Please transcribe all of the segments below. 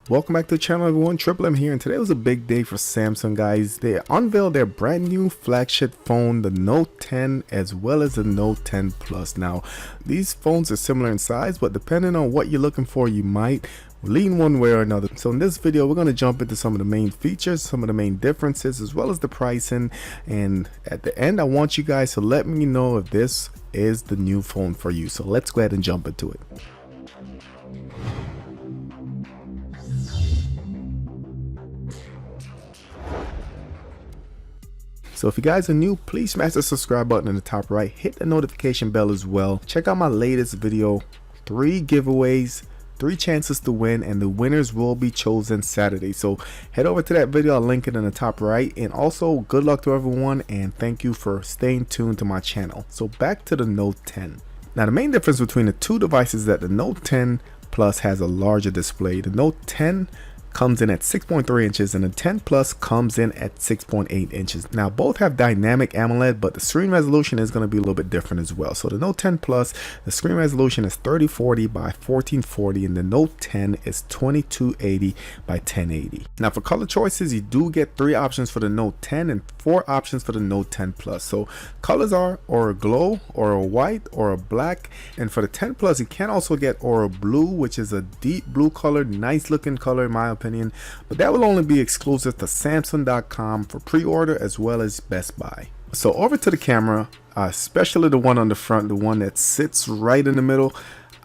Welcome back to the channel, everyone. Triple M here, and today was a big day for Samsung, guys. They unveiled their brand new flagship phone, the Note 10, as well as the Note 10 Plus. Now, these phones are similar in size, but depending on what you're looking for, you might lean one way or another. So in this video, we're going to jump into some of the main features, some of the main differences, as well as the pricing. And at the end, I want you guys to let me know if this is the new phone for you. So let's go ahead and jump into it. So if you guys are new, please smash the subscribe button in the top right, hit the notification bell as well. Check out my latest video, 3 giveaways, 3 chances to win, and the winners will be chosen Saturday. So head over to that video, I'll link it in the top right. And also good luck to everyone, and thank you for staying tuned to my channel. So back to the Note 10. Now the main difference between the two devices is that the Note 10 Plus has a larger display. The Note 10 comes in at 6.3 inches and the 10 Plus comes in at 6.8 inches. Now both have dynamic AMOLED, but the screen resolution is going to be a little bit different as well. So the Note 10 Plus, the screen resolution is 3040 by 1440, and the Note 10 is 2280 by 1080. Now for color choices, you do get 3 options for the Note 10 and 4 options for the Note 10 Plus. So colors are Aura Glow, Aura White, Aura Black, and for the 10 Plus you can also get Aura Blue, which is a deep blue color, nice looking color in my opinion, but that will only be exclusive to Samsung.com for pre-order as well as Best Buy. So over to the camera, especially the one on the front, the one that sits right in the middle.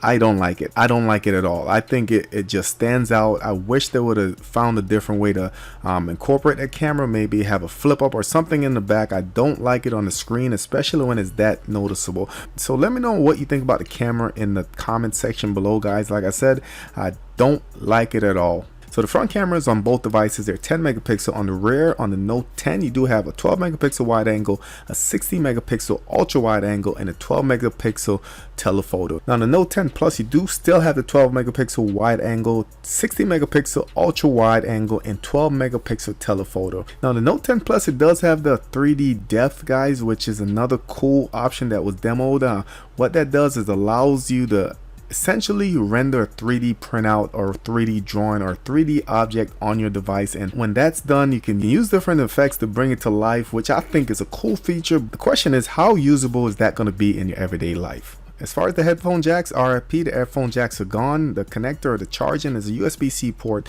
I don't like it. I don't like it at all. I think it just stands out. I wish they would have found a different way to incorporate that camera, maybe have a flip up or something in the back. I don't like it on the screen, especially when it's that noticeable. So let me know what you think about the camera in the comment section below, guys. Like I said, I don't like it at all. So the front cameras on both devices, they're 10 megapixel. On the rear, on the Note 10, you do have a 12 megapixel wide angle, a 60 megapixel ultra wide angle, and a 12 megapixel telephoto. Now on the Note 10 Plus, you do still have the 12 megapixel wide angle, 60 megapixel ultra wide angle, and 12 megapixel telephoto. Now the Note 10 Plus, it does have the 3D depth, guys, which is another cool option that was demoed. What that does is allows you to essentially render a 3D printout or 3D drawing or 3D object on your device, and when that's done, you can use different effects to bring it to life, which I think is a cool feature. The question is, how usable is that going to be in your everyday life? As far as the headphone jacks, RIP, the headphone jacks are gone. The connector or the charging is a USB-C port.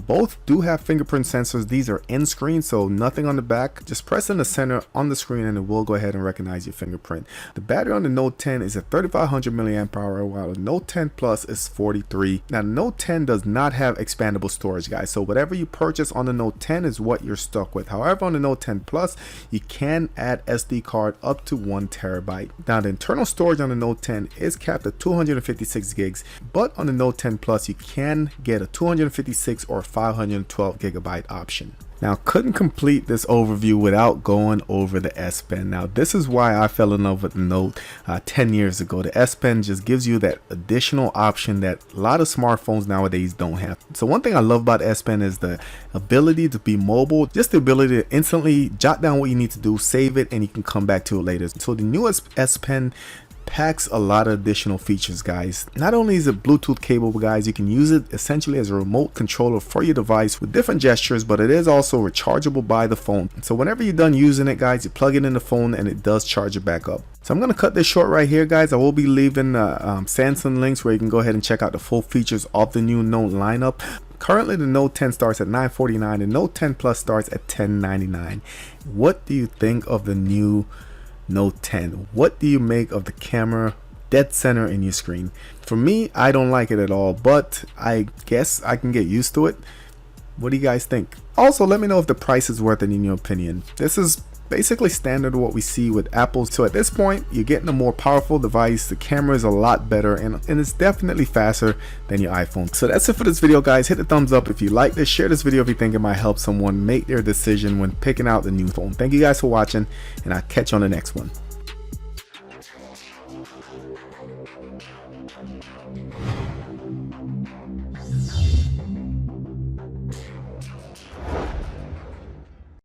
Both do have fingerprint sensors. These are in screen, so nothing on the back. Just press in the center on the screen and it will go ahead and recognize your fingerprint. The battery on the Note 10 is at 3500 milliamp hour, while the Note 10 Plus is 43. Now the Note 10 does not have expandable storage, guys, so whatever you purchase on the Note 10 is what you're stuck with. However, on the Note 10 Plus, you can add SD card up to 1 terabyte. Now the internal storage on the Note 10 is capped at 256 gigs, but on the Note 10 Plus you can get a 256 or 512 gigabyte option. Now couldn't complete this overview without going over the S Pen. Now this is why I fell in love with the Note 10 years ago. The S Pen just gives you that additional option that a lot of smartphones nowadays don't have. So one thing I love about the S Pen is the ability to be mobile, just the ability to instantly jot down what you need to do, save it, and you can come back to it later. So the newest S Pen packs a lot of additional features, guys. Not only is it Bluetooth capable, guys, you can use it essentially as a remote controller for your device with different gestures, but it is also rechargeable by the phone. So whenever you're done using it, guys, you plug it in the phone and it does charge it back up. So I'm going to cut this short right here, guys. I will be leaving Samsung links where you can go ahead and check out the full features of the new Note lineup. Currently the Note 10 starts at $949, the Note 10 Plus starts at $1099. What do you think of the new Note 10? What do you make of the camera dead center in your screen? For me, I don't like it at all, but I guess I can get used to it. What do you guys think? Also, let me know if the price is worth it in your opinion. This is basically standard what we see with Apple. So at this point, you're getting a more powerful device. The camera is a lot better and it's definitely faster than your iPhone. So that's it for this video, guys. Hit the thumbs up if you like this. Share this video if you think it might help someone make their decision when picking out the new phone. Thank you guys for watching, and I'll catch you on the next one.